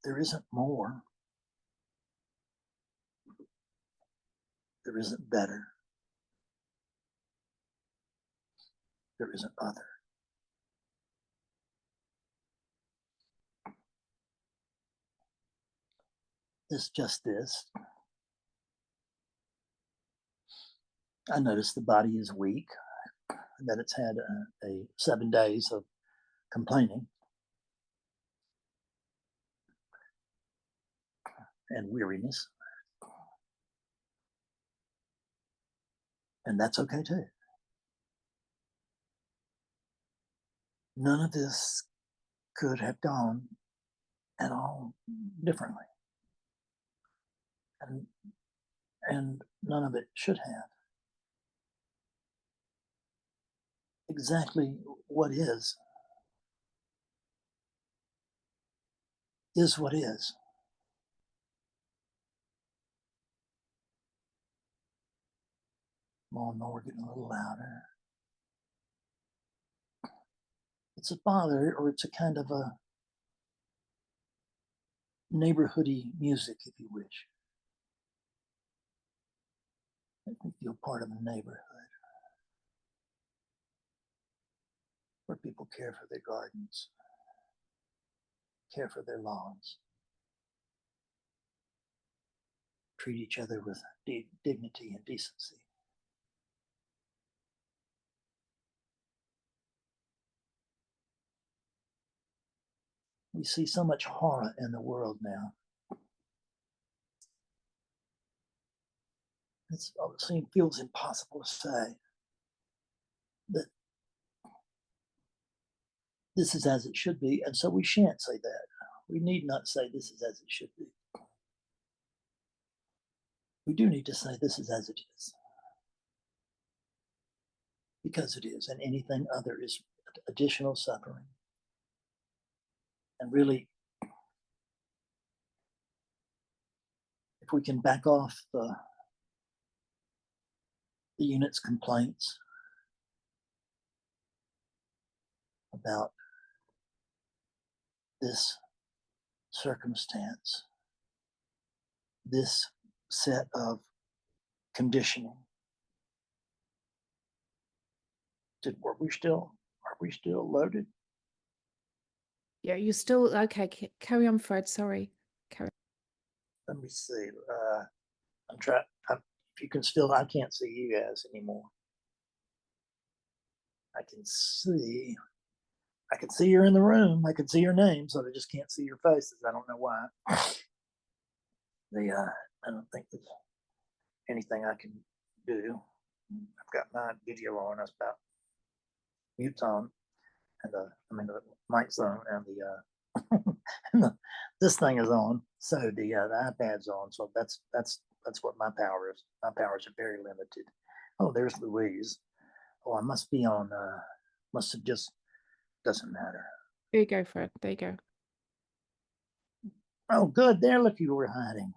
there isn't more. There isn't better. There isn't other. It's just this. I notice the body is weak, that it's had a 7 days of complaining and weariness. And that's okay too. None of this could have gone at all differently. And none of it should have. Exactly what is what is. Come on, Lord, getting a little louder. It's a bother, or it's a kind of a neighborhoody music, if you wish. Make me feel part of a neighborhood where people care for their gardens, care for their lawns, treat each other with dignity and decency. We see so much horror in the world now. It feels impossible to say that this is as it should be, and so we shan't say that. We need not say this is as it should be. We do need to say this is as it is, because it is, and anything other is additional suffering. And really, if we can back off the unit's complaints about this circumstance, this set of conditioning. Are we still loaded? Yeah, you're still okay. Carry on, Fred. Sorry. Carry on. Let me see. I'm trying. If you can still, I can't see you guys anymore. I can see you're in the room. I can see your names, so I just can't see your faces. I don't know why. I don't think there's anything I can do. I've got my video on. That's about mute's on, and the mic's on, and this thing is on. So the iPad's on. So that's what my power is. My powers are very limited. Oh, there's Louise. Oh, I must be on. Must have just. Doesn't matter. There you go, Fred. There you go. Oh, good. There, look, you were hiding.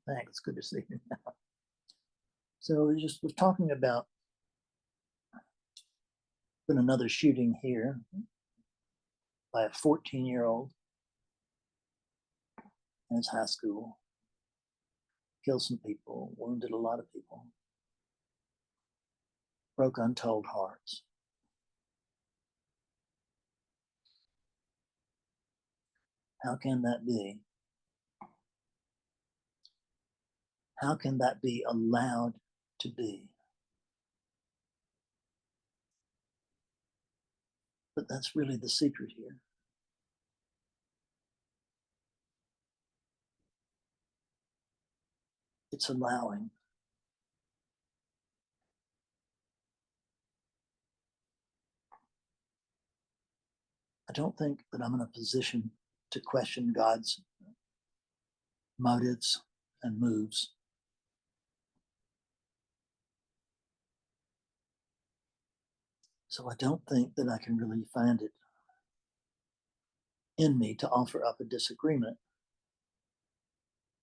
Thanks. Good to see you now. So we just was talking about been another shooting here by a 14-year-old in his high school. Killed some people, wounded a lot of people, broke untold hearts. How can that be? How can that be allowed to be? But that's really the secret here. It's allowing. I don't think that I'm in a position to question God's motives and moves. So I don't think that I can really find it in me to offer up a disagreement,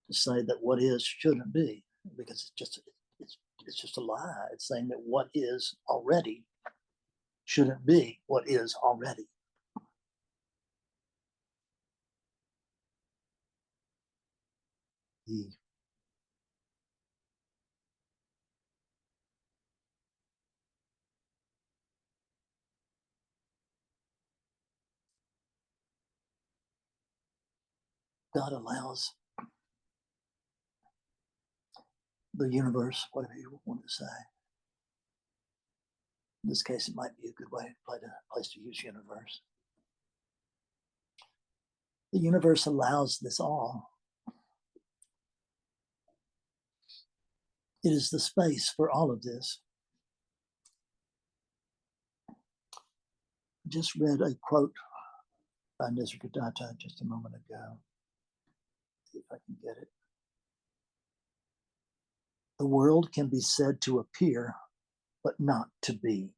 to say that what is shouldn't be, because it's just a lie. It's saying that what is already shouldn't be what is already. the God allows the universe, whatever you want to say. In this case, it might be a good place to use universe. The universe allows this all. It is the space for all of this. I just read a quote by Nisargadatta just a moment ago. See if I can get it. The world can be said to appear, but not to be.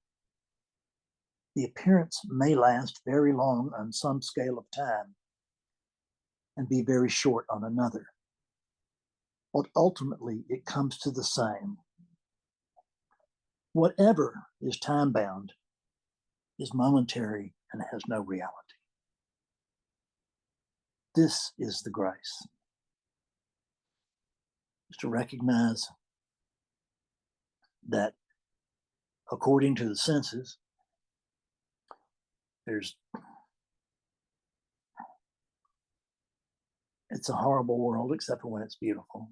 The appearance may last very long on some scale of time and be very short on another. But ultimately, it comes to the same. Whatever is time-bound is momentary and has no reality. This is the grace. Is to recognize that according to the senses, it's a horrible world except for when it's beautiful.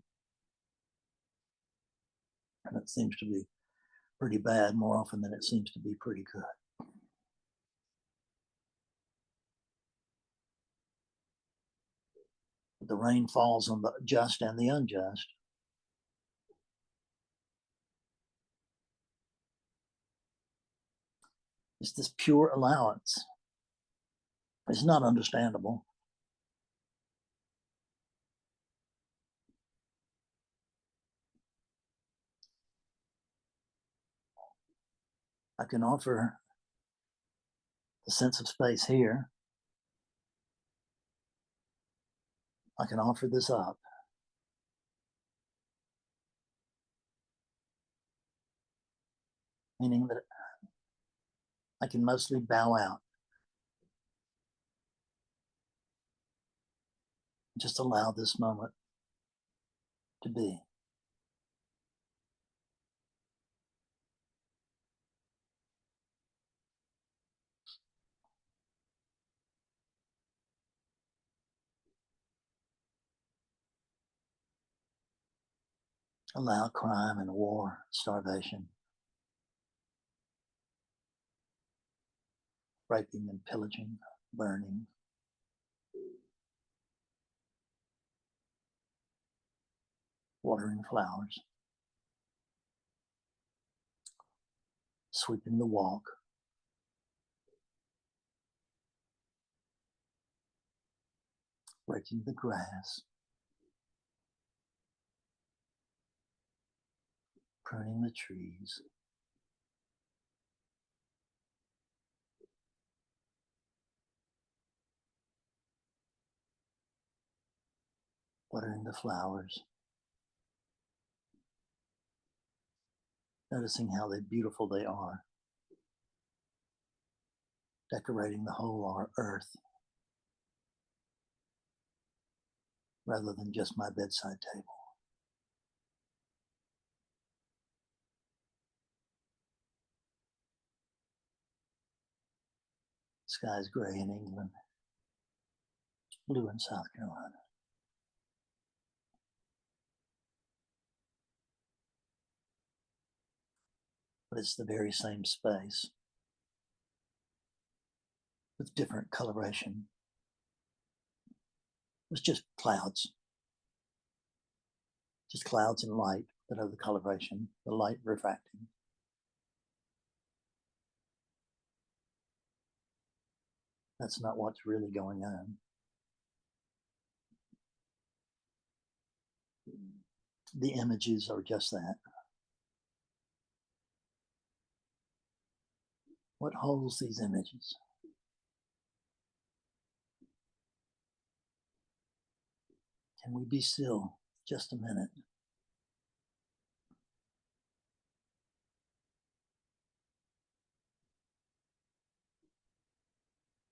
And it seems to be pretty bad more often than it seems to be pretty good. The rain falls on the just and the unjust. It's this pure allowance. It's not understandable. I can offer the sense of space here. I can offer this up. Meaning that I can mostly bow out. Just allow this moment to be. Allow crime and war, starvation, raping and pillaging, burning, watering flowers, sweeping the walk, breaking the grass, pruning the trees, watering the flowers, noticing how beautiful they are, decorating the whole earth rather than just my bedside table. The sky's gray in England, it's blue in South Carolina. But it's the very same space with different coloration. It's just clouds and light that are the coloration, the light refracting. That's not what's really going on. The images are just that. What holds these images? Can we be still just a minute?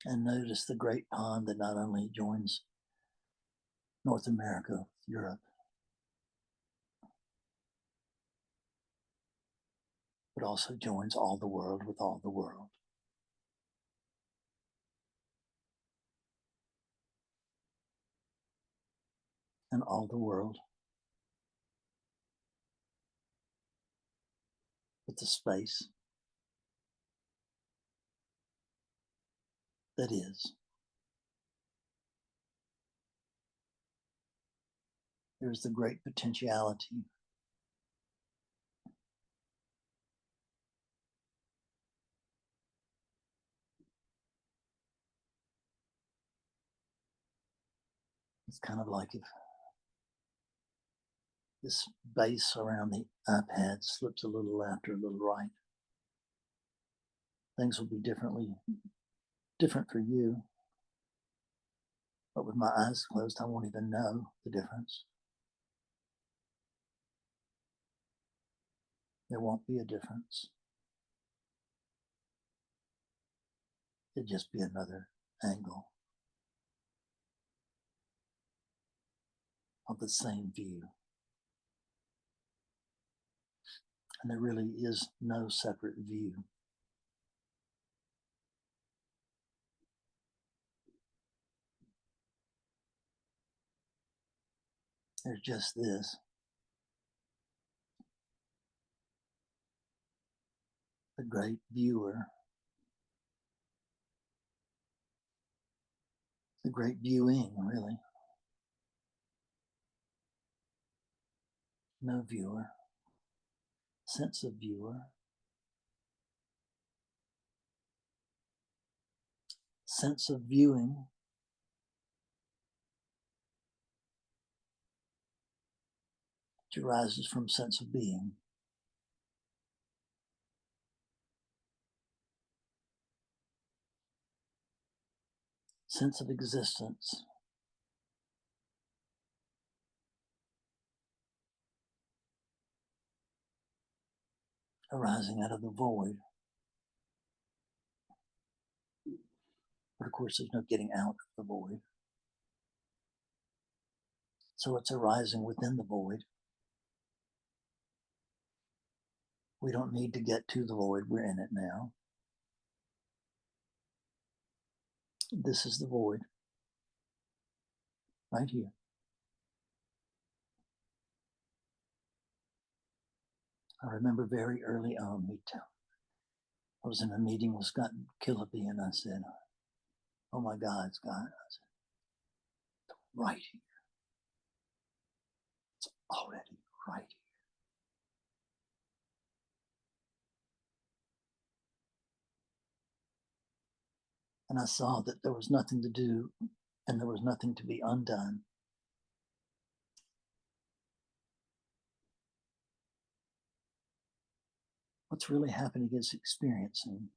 And notice the great pond that not only joins North America with Europe, but also joins all the world with all the world. And all the world with the space that is. There's the great potentiality it's kind of like if this base around the iPad slips a little left or a little right, things will be different for you. But with my eyes closed, I won't even know the difference. There won't be a difference. It'd just be another angle of the same view. And there really is no separate view. There's just this. The great viewer. The great viewing, really. No viewer. Sense of viewer. Sense of viewing. Which arises from sense of being. Sense of existence. Arising out of the void. But of course, there's no getting out of the void. So it's arising within the void. We don't need to get to the void. We're in it now. This is the void. Right here. I remember very early on, I was in a meeting with Scott Killaby, and I said, "Oh my God, Scott," I said, "right here. It's already right here." And I saw that there was nothing to do and there was nothing to be undone. What's really happening is experiencing.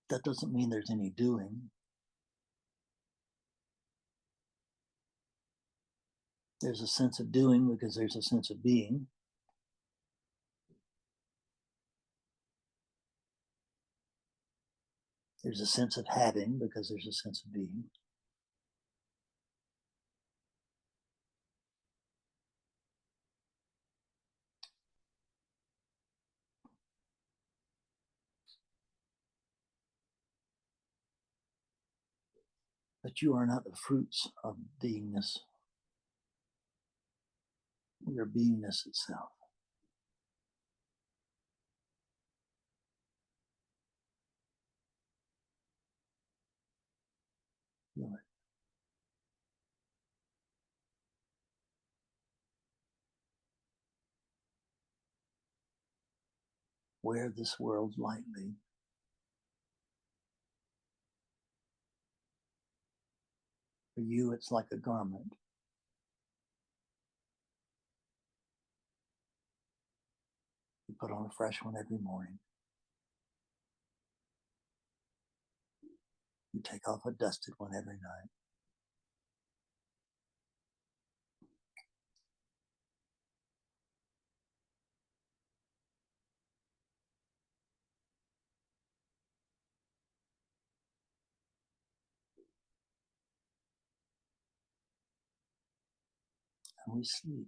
That doesn't mean there's any doing. There's a sense of doing because there's a sense of being. There's a sense of having because there's a sense of being. But you are not the fruits of beingness. Your beingness itself. Feel it. Wear this world lightly. For you, it's like a garment. You put on a fresh one every morning. You take off a dusted one every night. And we sleep.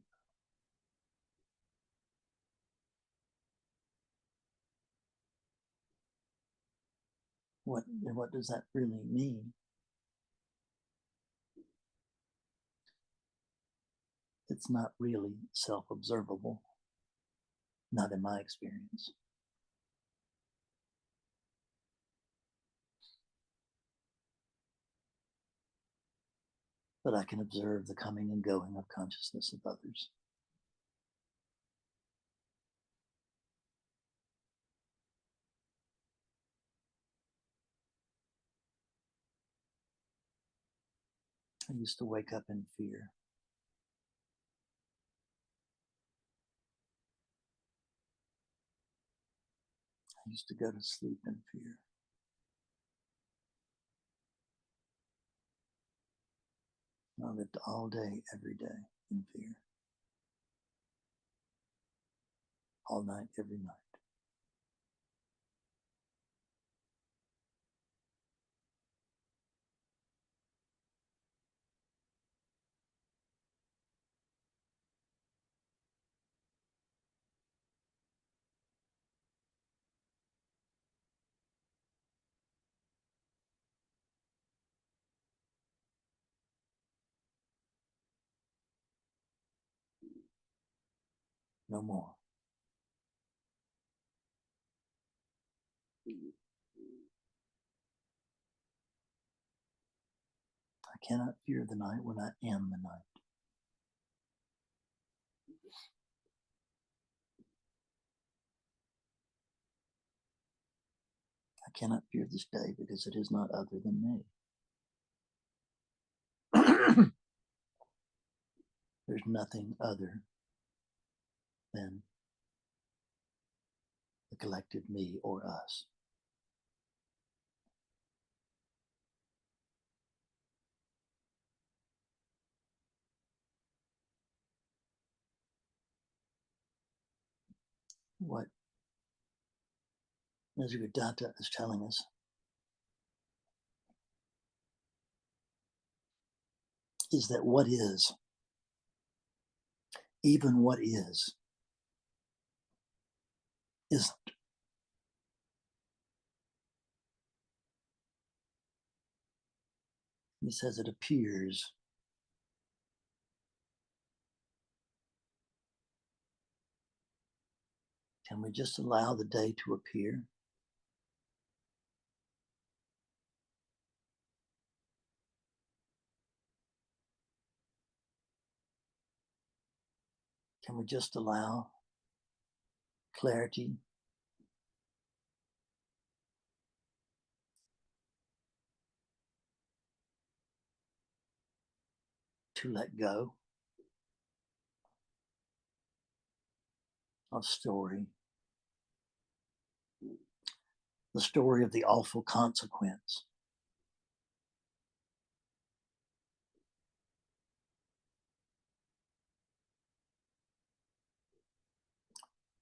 what does that really mean? It's not really self-observable, not in my experience. But I can observe the coming and going of consciousness of others. I used to wake up in fear. I used to go to sleep in fear. I lived all day, every day in fear. All night, every night. No more. I cannot fear the night when I am the night. I cannot fear this day because it is not other than me. There's nothing other than the collective me or us. What advaita-vedants is telling us is that what is, even what is, isn't. He says it appears. Can we just allow the day to appear? Can we just allow clarity to let go of story? The story of the awful consequence.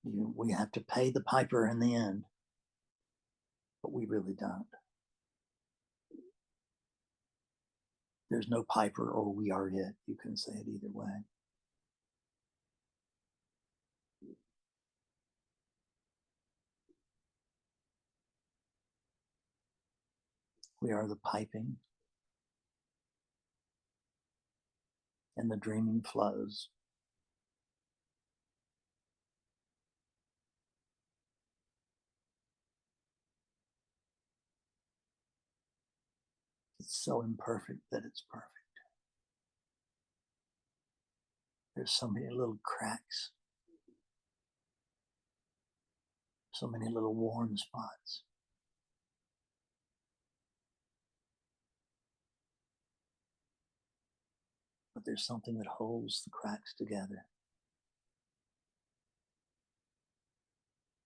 We have to pay the piper in the end, but we really don't. There's no piper or we are it. You can say it either way. We are the piping and the dreaming flows. It's so imperfect that it's perfect. There's so many little cracks, so many little worn spots. But there's something that holds the cracks together.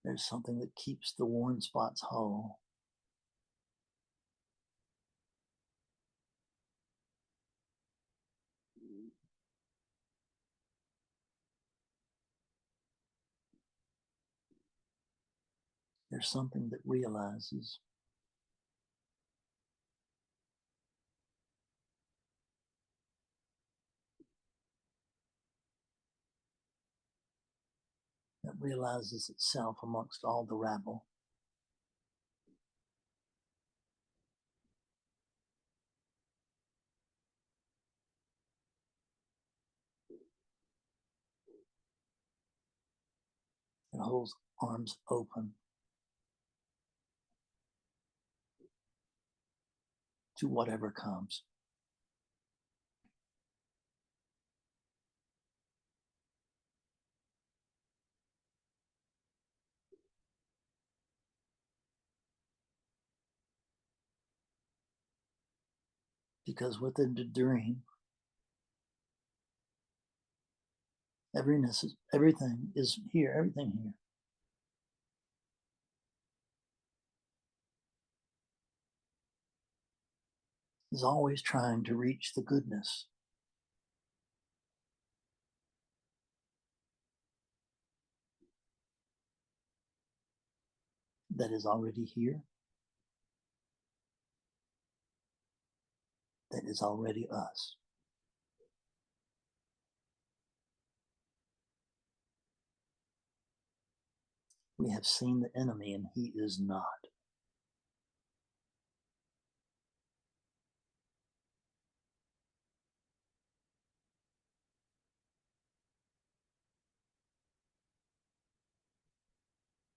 There's something that keeps the worn spots whole. There's something that realizes itself amongst all the rabble. holds arms open to whatever comes. Because within the dream, everything is here, everything here. Is always trying to reach the goodness. That is already here. That is already us. We have seen the enemy and he is not.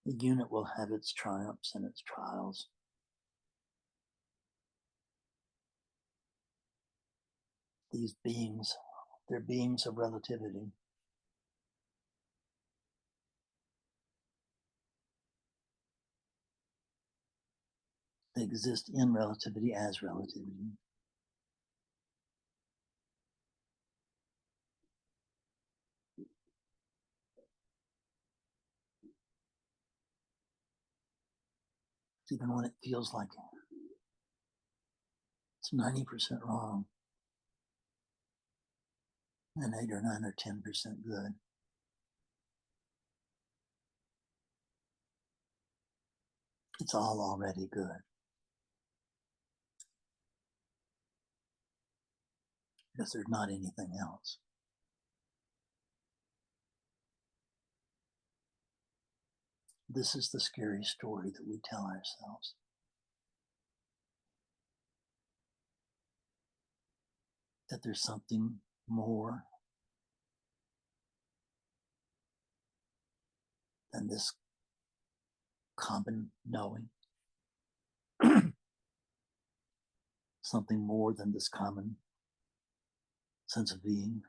The unit will have its triumphs and its trials. These beings, they're beings of relativity. They exist in relativity as relativity. Even when it feels like it's 90% wrong and 8 or 9 or 10% good. It's all already good. Because there's not anything else. This is the scary story that we tell ourselves. That there's something more than this common knowing. Something more than this common sense of being.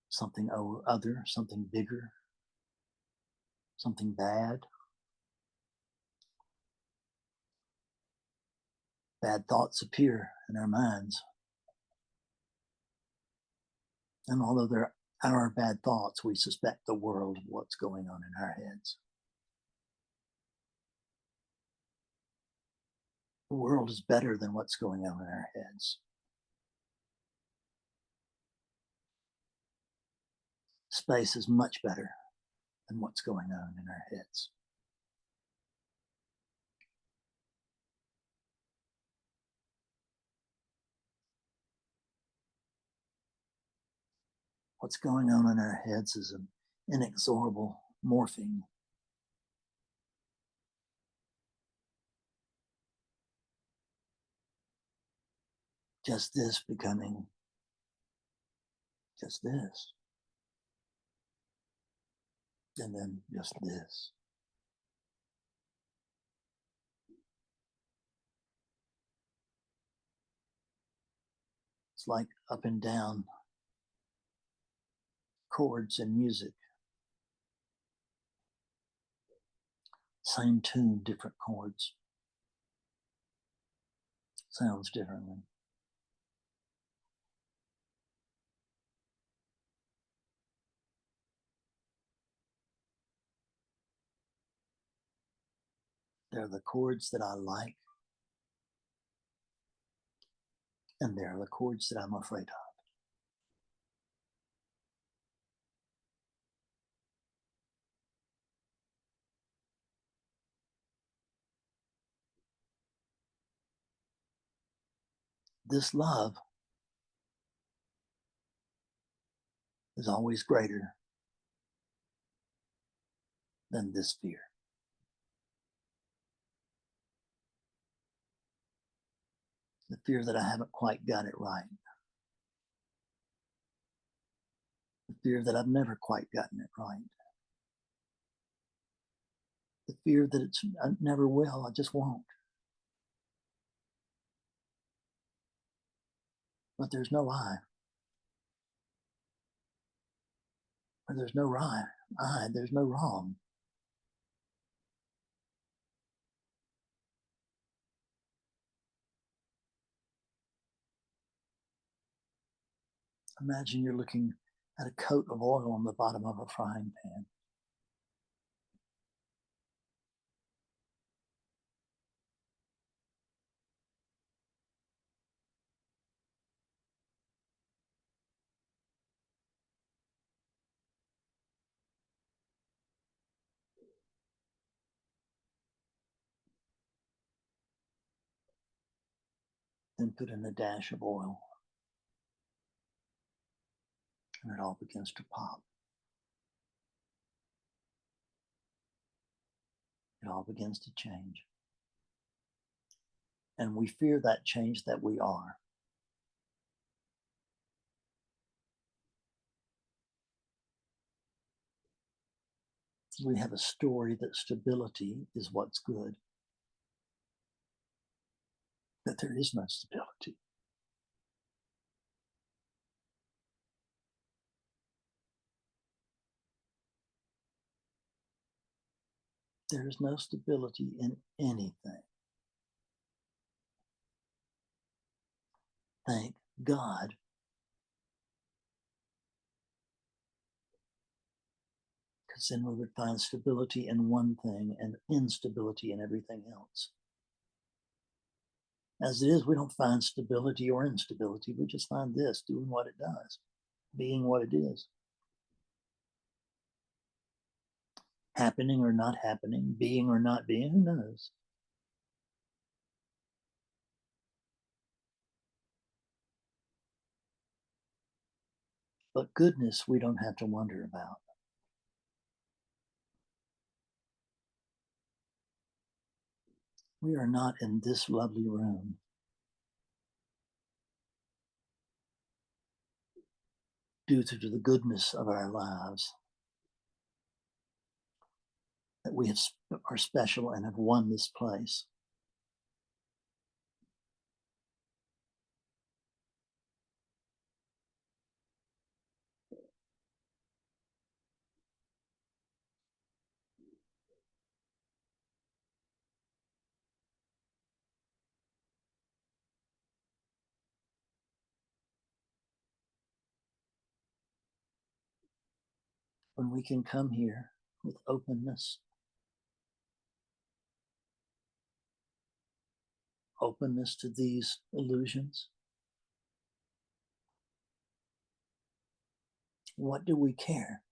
Something other, something bigger, something bad. Bad thoughts appear in our minds. And although they're our bad thoughts, we suspect the world of what's going on in our heads. The world is better than what's going on in our heads. Space is much better than what's going on in our heads. What's going on in our heads is an inexorable morphing. Just this becoming just this. And then just this. It's like up and down chords in music. Same tune, different chords. Sounds differently. They're the chords that I like, and they're the chords that I'm afraid of. This love is always greater than this fear. The fear that I haven't quite got it right. The fear that I've never quite gotten it right. The fear that I never will, I just won't. But there's no I. Where there's no right, there's no wrong. Imagine you're looking at a coat of oil on the bottom of a frying pan. Then put in a dash of oil, and it all begins to pop. It all begins to change. And we fear that change that we are. We have a story that stability is what's good, that there is no stability. There is no stability in anything. Thank God. Because then we would find stability in one thing and instability in everything else. As it is, we don't find stability or instability. We just find this doing what it does, being what it is. Happening or not happening, being or not being, who knows? But goodness, we don't have to wonder about. We are not in this lovely room due to the goodness of our lives, that we are special and have won this place. When we can come here with openness, openness to these illusions, what do we care?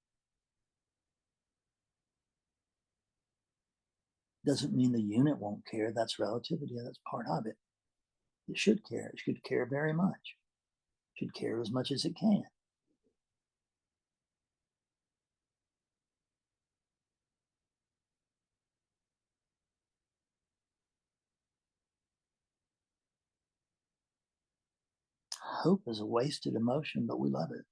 Doesn't mean the unit won't care. That's relativity. That's part of it. It should care. It should care very much. It should care as much as it can. Hope is a wasted emotion, but we love it.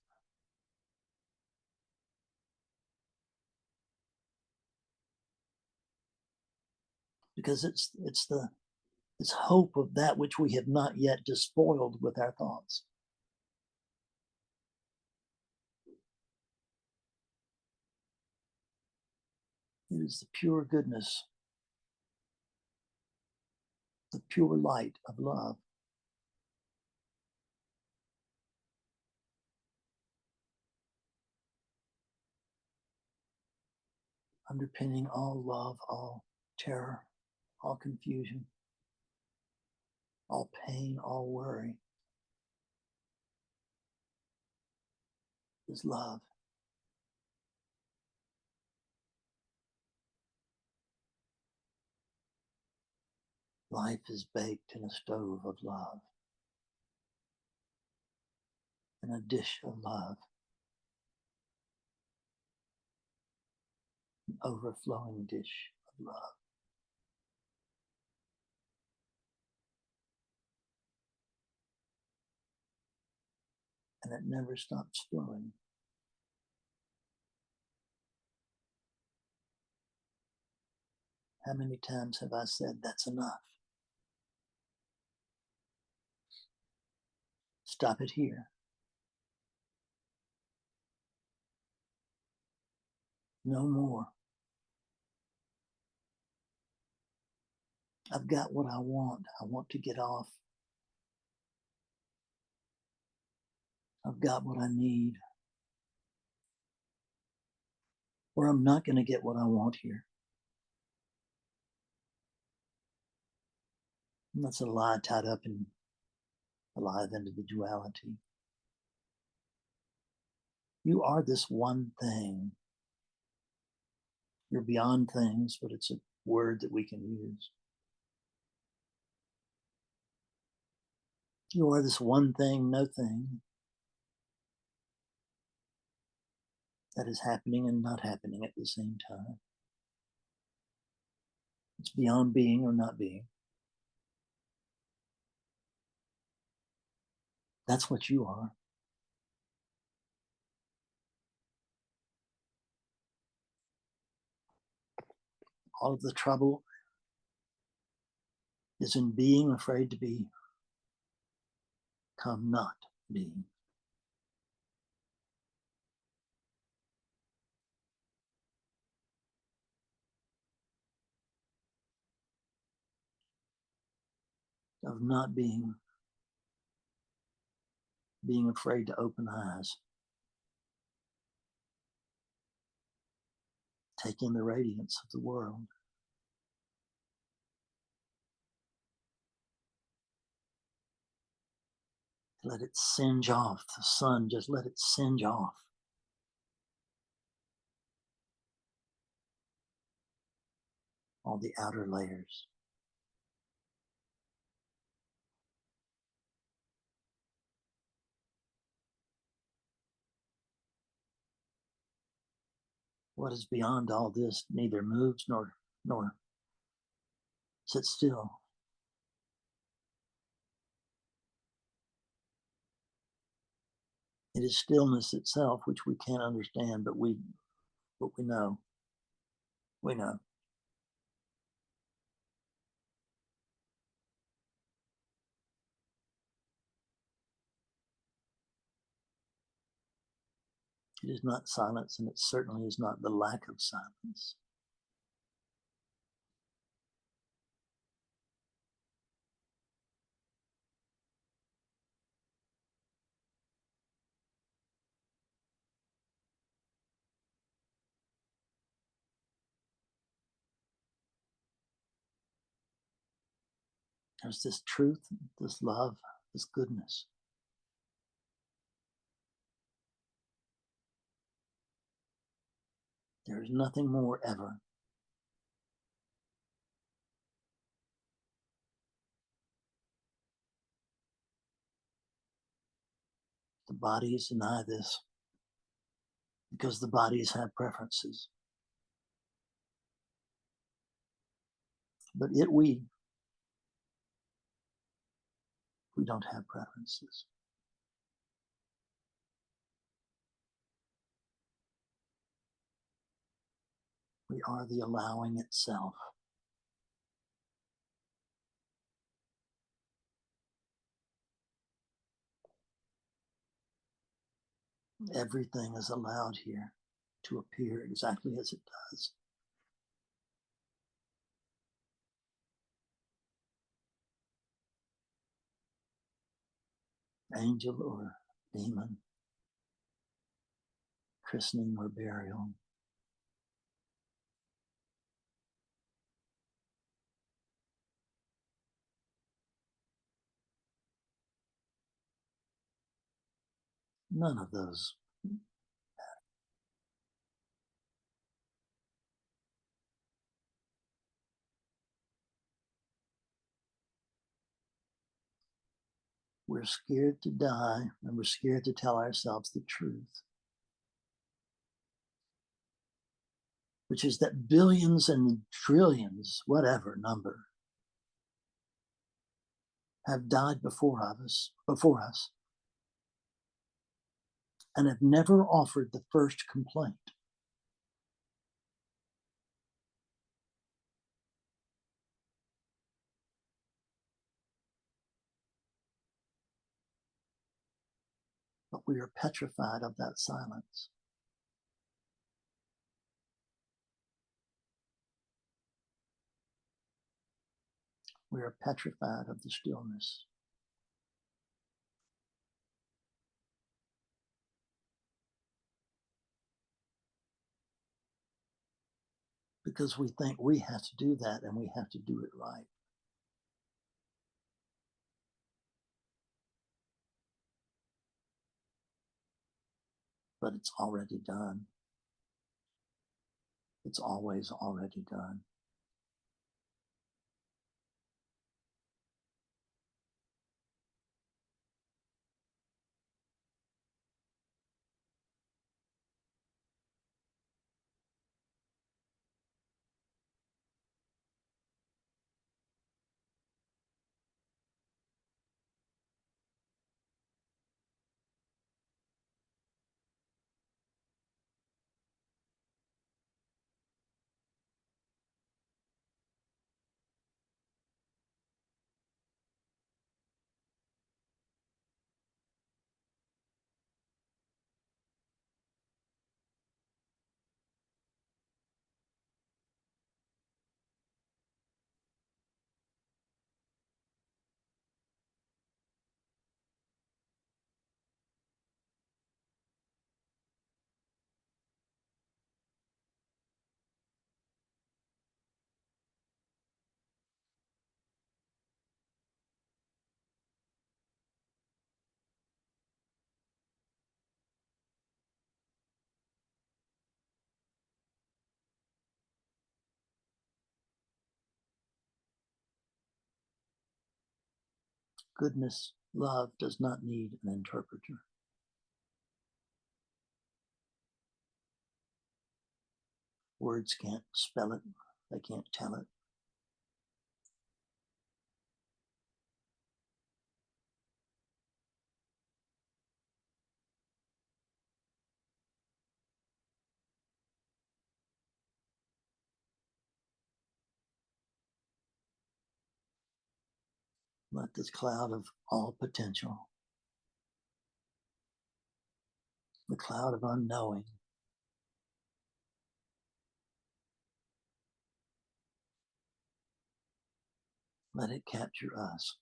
Because it's hope of that which we have not yet despoiled with our thoughts. It is the pure goodness, the pure light of love. Underpinning all love, all terror, all confusion, all pain, all worry is love. Life is baked in a stove of love, in a dish of love, an overflowing dish of love. And it never stops flowing. How many times have I said that's enough? Stop it here. No more. I've got what I want. I want to get off. I've got what I need. Or I'm not going to get what I want here. And that's a lie tied up in a lie of individuality. You are this one thing. You're beyond things, but it's a word that we can use. You are this one thing, no thing, that is happening and not happening at the same time. It's beyond being or not being. That's what you are. All of the trouble is in being afraid to become not being. Of not being afraid to open eyes, take in the radiance of the world. Let it singe off the sun, just let it singe off. All the outer layers. What is beyond all this neither moves nor sits still. It is stillness itself, which we can't understand, but we know. We know. It is not silence, and it certainly is not the lack of silence. There's this truth, this love, this goodness. There is nothing more ever. The bodies deny this because the bodies have preferences. But we don't have preferences. We are the allowing itself. Everything is allowed here to appear exactly as it does. Angel or demon, christening or burial. None of those. We're scared to die, and we're scared to tell ourselves the truth, which is that billions and trillions, whatever number, have died before us, and have never offered the first complaint. But we are petrified of that silence. We are petrified of the stillness. Because we think we have to do that and we have to do it right. But it's already done. It's always already done. Goodness, love does not need an interpreter. Words can't spell it. They can't tell it. Let this cloud of all potential, the cloud of unknowing, let it capture us.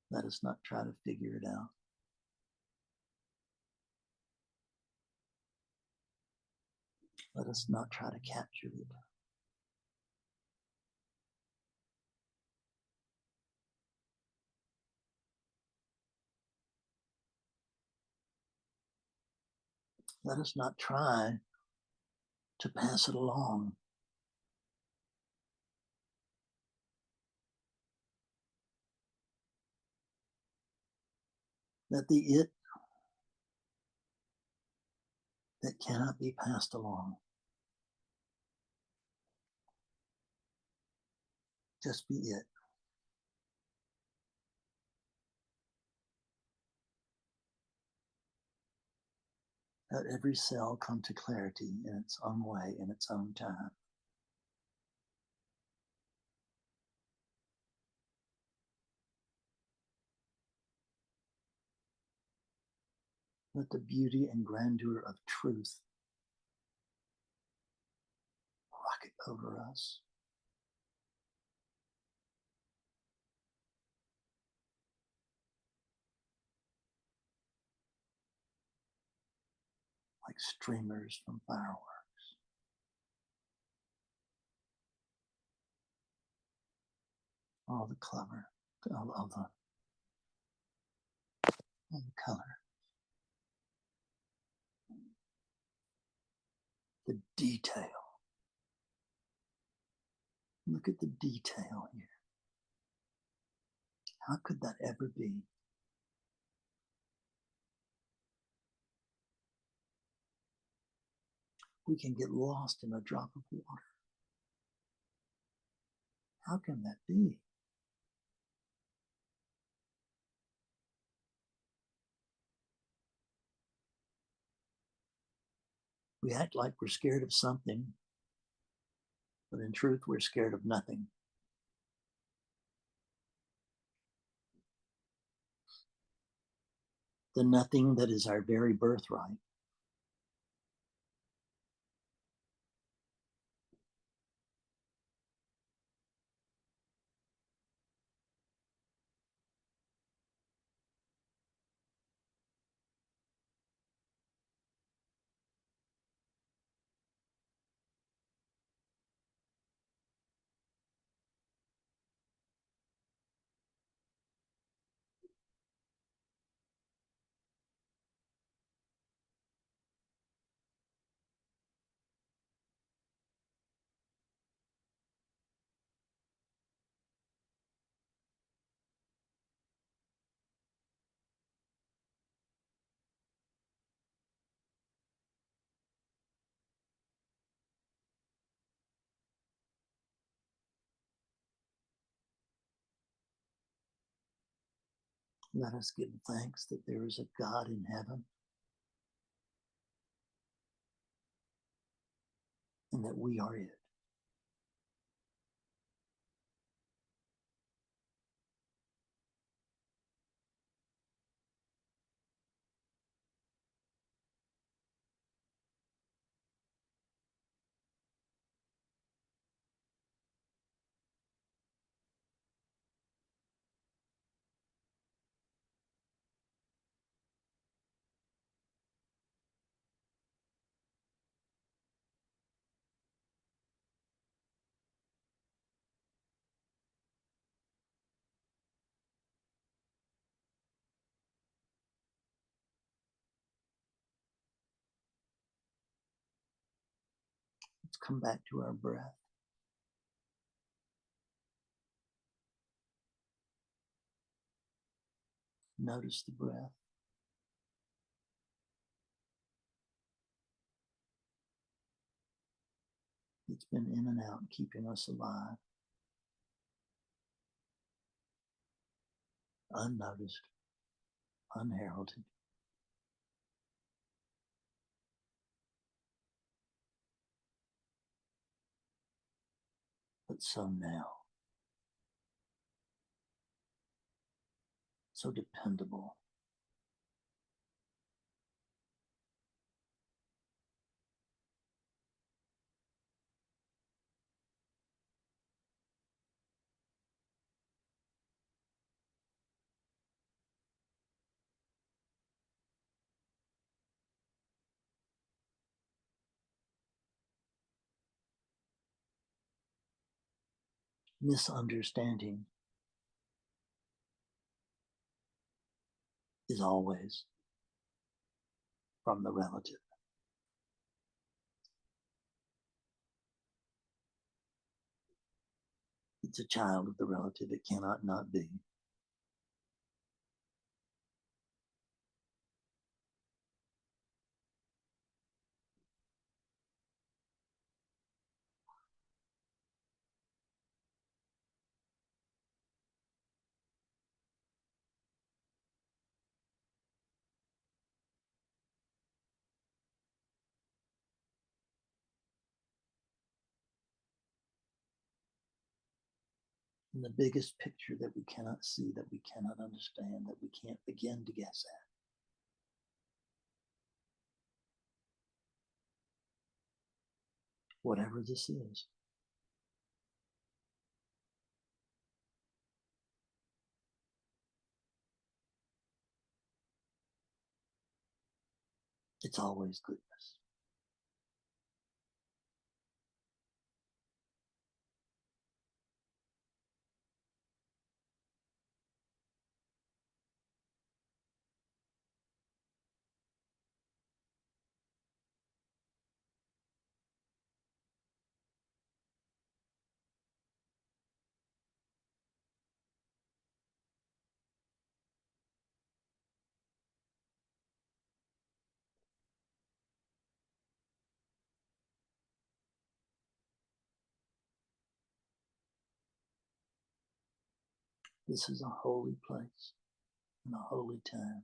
Let us not try to figure it out. Let us not try to capture it. Let us not try to pass it along. Let the it that cannot be passed along just be it. Let every cell come to clarity in its own way, in its own time. Let the beauty and grandeur of truth rocket over us. Like streamers from fireworks. All the color, all the color. The detail. Look at the detail here. How could that ever be? We can get lost in a drop of water. How can that be? We act like we're scared of something But in truth, we're scared of nothing. The nothing that is our very birthright. Let us give thanks that there is a God in heaven and that we are it. Let's come back to our breath. Notice the breath. It's been in and out, keeping us alive, unnoticed, unheralded. But so now, so dependable. Misunderstanding is always from the relative. It's a child of the relative. It cannot not be. And the biggest picture that we cannot see, that we cannot understand, that we can't begin to guess at. Whatever this is. It's always goodness. This is a holy place and a holy time.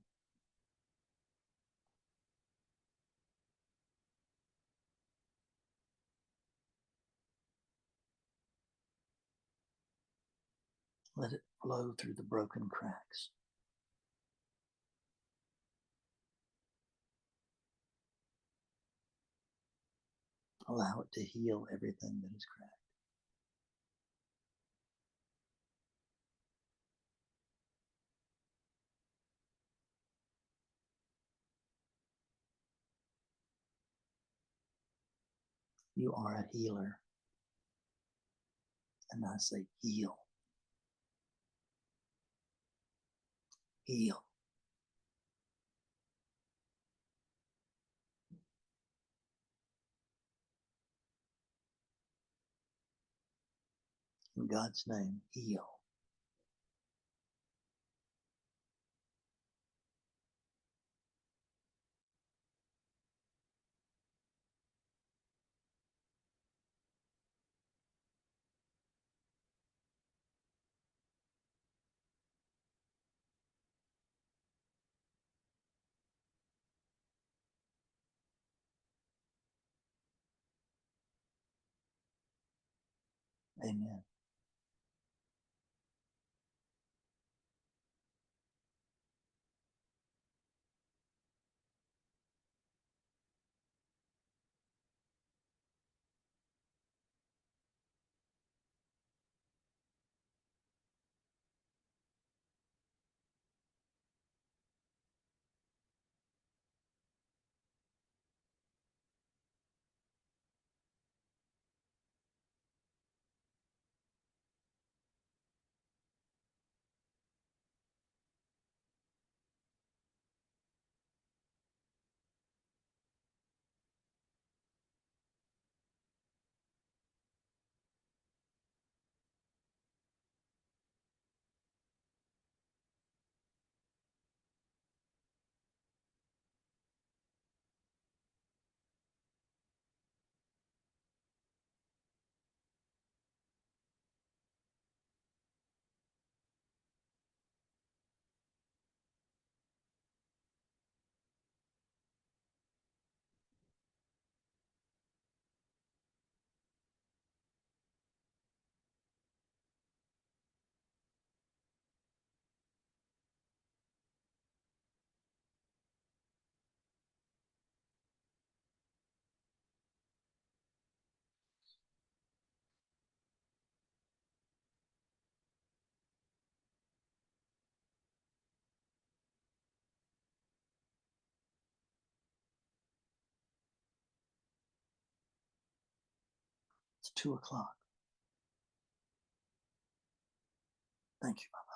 Let it flow through the broken cracks. Allow it to heal everything that is cracked. You are a healer. And I say, heal. Heal. In God's name, heal. Amen. It's 2:00. Thank you, Mama.